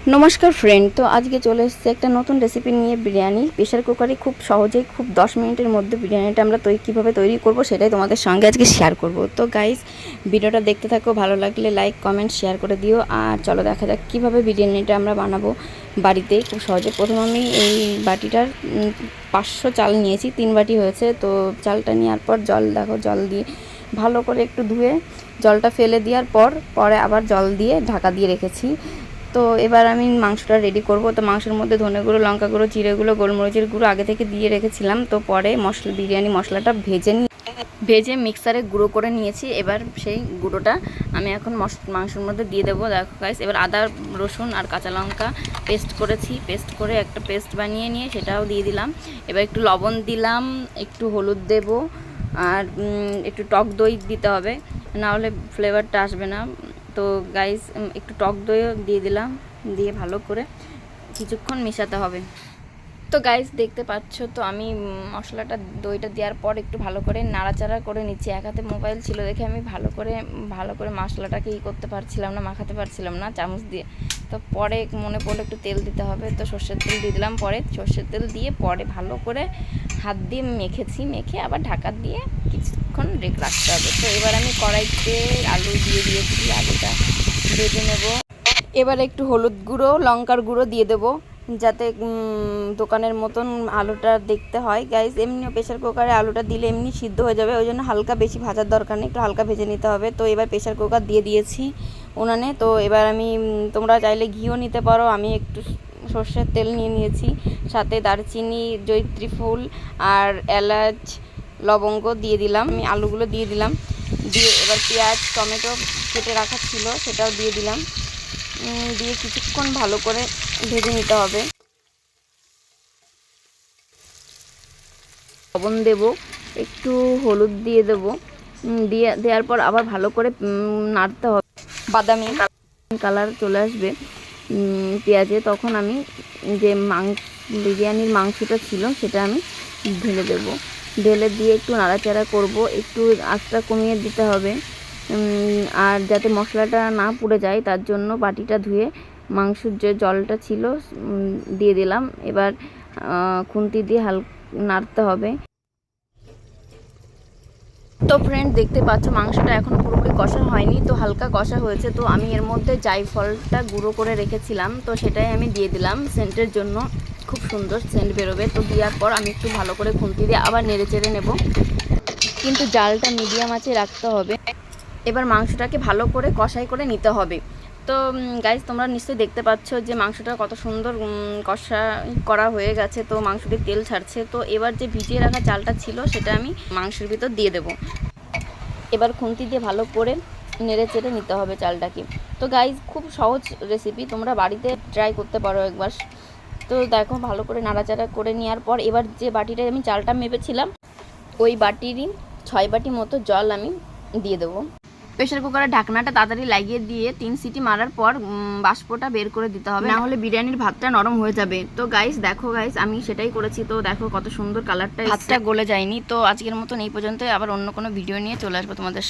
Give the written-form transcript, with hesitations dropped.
नमस्कार फ्रेंड। तो आज के चले एक नतून रेसिपि निये बिरियानी प्रेसार कुकारे खूब सहजे खूब 10 मिनिटेर मध्य बिरियानिटा आमरा कीभाबे तैरी करब सेटाई तोमादेर संगे आजके शेयर करब। तो गाइज भिडियोटा देखते थाको, भालो लागले लाइक कमेंट शेयर करे दिओ। और चलो देखा जाक कीभाबे बिरियानिटा आमरा बानाबो बाड़ीते खूब सहजे। प्रथम आमि एई बाटिटार 500 चाल नियेछि, 3 बाटी हयेछे। तो चालटा नेওয়ার पर जल देखो जल दिए भालो करे एकटु धुए जलटा फेले देওয়ার पर परे आबार जल दिए ढाका दिए रेखेछि। तो एबार आमी मांसटा रेडी करब। तो मांसेर मध्य धने गुঁড়ো लंका गुঁড়ো जिरे गुঁড়ো गोलमरिचेर गुঁড়ো आगे थेके दिए रेखेছিলাম। तो परे मशला बिरियानी मशलाटा भेजे मिक्सारे गुঁড়ো করে নিয়েছি। এবার সেই গুঁড়োটা আমি এখন মাংসের মধ্যে দিয়ে দেবো। দেখো গাইস, এবার আদা রসুন আর কাঁচা লঙ্কা পেস্ট করেছি, পেস্ট করে একটা পেস্ট বানিয়ে নিয়ে সেটাও দিয়ে দিলাম। এবার একটু লবণ দিলাম, একটু হলুদ দেব, আর একটু টক দই দিতে হবে, না হলে ফ্লেভারটা আসবে না। তো গাইস একটু টক দইও দিয়ে দিলাম, দিয়ে ভালো করে কিছুক্ষণ মেশাতে হবে। তো গাইস দেখতে পাচ্ছ, তো আমি মশলাটা দইটা দেওয়ার পর একটু ভালো করে নাড়াচাড়া করে নিচ্ছি। এক হাতে মোবাইল ছিল দেখে আমি ভালো করে মশলাটাকে করতে পারছিলাম না, মাখাতে পারছিলাম না চামচ দিয়ে। তো পরে মনে পড়লো একটু তেল দিতে হবে, তো সর্ষের তেল দিয়ে দিলাম। পরে সর্ষের তেল দিয়ে পরে ভালো করে হাত দিয়ে মেখেছি, মেখে আবার ঢাকা দিয়ে কিছুক্ষণ রাখতে হবে। তো এবার আমি কড়াইতে আলু দিয়ে দিয়েছি, আলুটা ভেজে নেব। এবার একটু হলুদ গুঁড়ো লঙ্কার গুঁড়ো দিয়ে দেবো, যাতে দোকানের মতন আলুটা দেখতে হয়। গাইস এমনিও প্রেসার কুকারে আলুটা দিলে এমনি সিদ্ধ হয়ে যাবে, ওই জন্য হালকা বেশি ভাজার দরকার নেই, একটু হালকা ভেজে নিতে হবে। তো এবার প্রেসার কুকার দিয়ে দিয়েছি উনানে। তো এবার আমি তোমরা চাইলে ঘিও নিতে পারো, আমি একটু সর্ষের তেল নিয়ে নিয়েছি, সাথে দারচিনি জয়িত্রী ফুল আর এলাচ লবঙ্গ দিয়ে দিলাম। আমি আলুগুলো দিয়ে দিলাম, দিয়ে এবার পেঁয়াজ টমেটো কেটে রাখা ছিল সেটাও দিয়ে দিলাম, দিয়ে কিছুক্ষণ ভালো করে ভেজে নিতে হবে। লবণ দেব, একটু হলুদ দিয়ে দেব, দেওয়ার পর আবার ভালো করে নাড়তে হবে। বাদামি কালার চলে আসবে পেঁয়াজে, তখন আমি যে বিরিয়ানির মাংসটা ছিল সেটা আমি ঢেলে দেব। ঢেলে দিয়ে একটু নাড়াচাড়া করব, একটু আঁচটা কমিয়ে দিতে হবে, আর যাতে মশলাটা না পুড়ে যায় তার জন্য বাটিটা ধুয়ে মাংসের যে জলটা ছিল দিয়ে দিলাম। এবার খুন্তি দিয়ে নাড়তে হবে। তো ফ্রেন্ড দেখতে পাচ্ছ মাংসটা এখনও পুরোপুরি কষা হয়নি, তো হালকা কষা হয়েছে। তো আমি এর মধ্যে জায়ফলটা গুঁড়ো করে রেখেছিলাম, তো সেটাই আমি দিয়ে দিলাম সেন্টের জন্য, খুব সুন্দর সেন্ট বেরোবে। তো দেওয়ার পর আমি একটু ভালো করে খুন্তি দিয়ে আবার নেড়ে চেড়ে নেব, কিন্তু জালটা মিডিয়াম আঁচে রাখতে হবে। এবার মাংসটাকে ভালো করে কষাই করে নিতে হবে। তো গাইজ তোমরা নিশ্চয়ই দেখতে পাচ্ছ যে মাংসটা কত সুন্দর কষা করা হয়ে গেছে, তো মাংসটি তেল ছাড়ছে। তো এবার যে ভিজিয়ে রাখা চালটা ছিল সেটা আমি মাংসের ভিতর দিয়ে দেব। এবার খুন্তি দিয়ে ভালো করে নেড়ে চেড়ে নিতে হবে চালটাকে। তো গাইজ খুব সহজ রেসিপি, তোমরা বাড়িতে ট্রাই করতে পারো একবার। তো দেখো ভালো করে নাড়াচাড়া করে নেওয়ার পর এবার যে বাটিটায় আমি চালটা মেপেছিলাম ওই বাটিরই 6 বাটি মতো জল আমি দিয়ে দেবো। প্রেসার কুকারের ঢাকনাটা তাড়াতাড়ি লাগিয়ে দিয়ে 3 সিটি মারার পর বাষ্পটা বের করে দিতে হবে, না হলে বিরিয়ানির ভাতটা নরম হয়ে যাবে। তো গাইস দেখো গাইস আমি সেটাই করেছি। তো দেখো কত সুন্দর কালারটা, ভাতটা গলে যায়নি। তো আজকের মতন এই পর্যন্তই, আবার অন্য কোনো ভিডিও নিয়ে চলে আসবো তোমাদের।